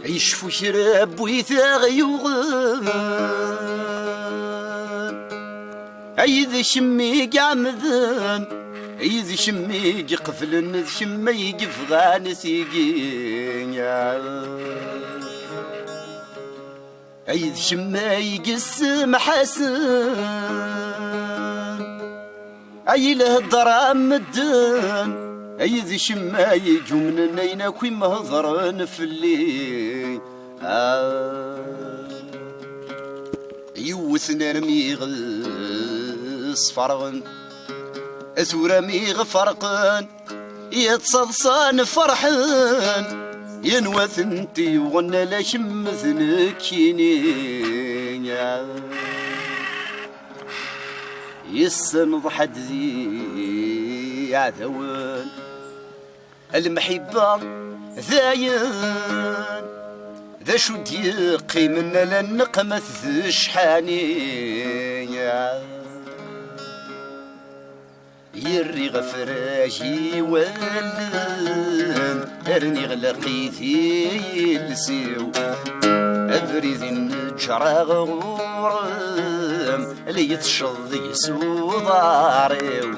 يشفو شراب ويثاغ يوغن عيد شمي قعمذن عيد شمي قفلن شمي قفغان سيقين عيد شمي قسم حسن عيله الضرام مدن عيد شماي جمن نينا كوي مهضرن في الليل يوث نرمي صفرغن أثورا ميغ فرقن يتصدصان فرحن ينوث انتي وغنى لا شمثنك ينين يسن ضحد ذي عذوان المحبة ذاين ذا شو ديقي منا لنقمة ذي شحاني يري غفراجي ولن ارني غلقيتي لسيو ابريد النجرة غورم اللي يتشظ يسو ضاريو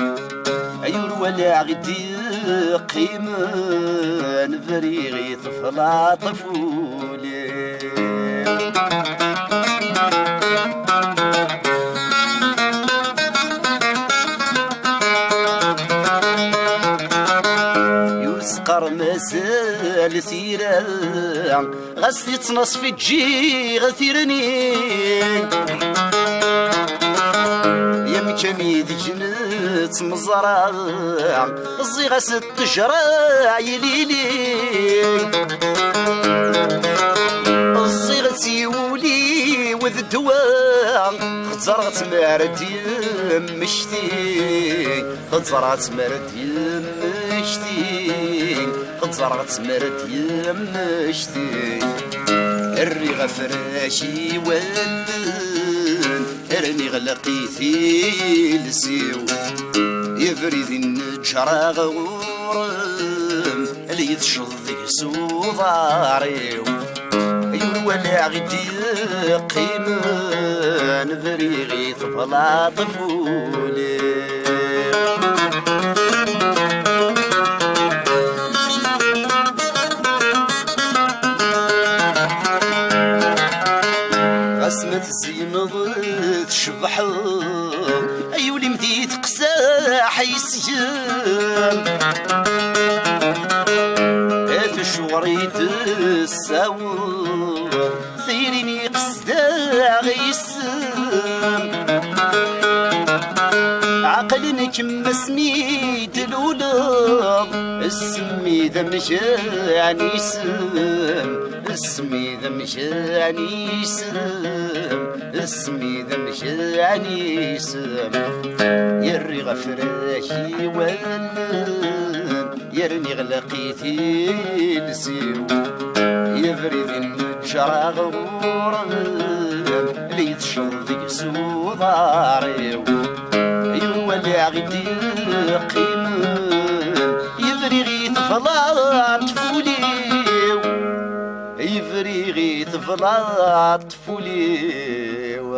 عيور ولا غدي قيمن فريغي طفلا طفولي يسقر مسال ثيران غس يتنص في الجي غثيرني يمكن ذي جنت مزرع الزيغة ست جراع يليلي الزيغة سيولي وذ الدواء خزرت مرد يمشتي خزرت مرد يمشتي خزرت مرد يمشتي الري غفراشي ولن ارني غلقيتي لسيو يفريد النجرة غورم اللي يتشظ يسو ضاريو ولا غدي قيمن فريغي طفلا طفولي غسمة الزين ضد شبح أيولي مديت قساح يسجم في شوريت الساور ثيريني قسدا غيسم عقلني كم سميت الولد اسمي ذا مشاني سم اسمي ذا مشاني سم اسمي ذا مشاني سم يري غفراشي ولن يرني غلقيتي لسيو يفريد النجرة غورم اللي يتشرد يسو ضاريو ولا غدي قيمن يفريغي طفلا طفوليو يفريغي طفلا طفوليو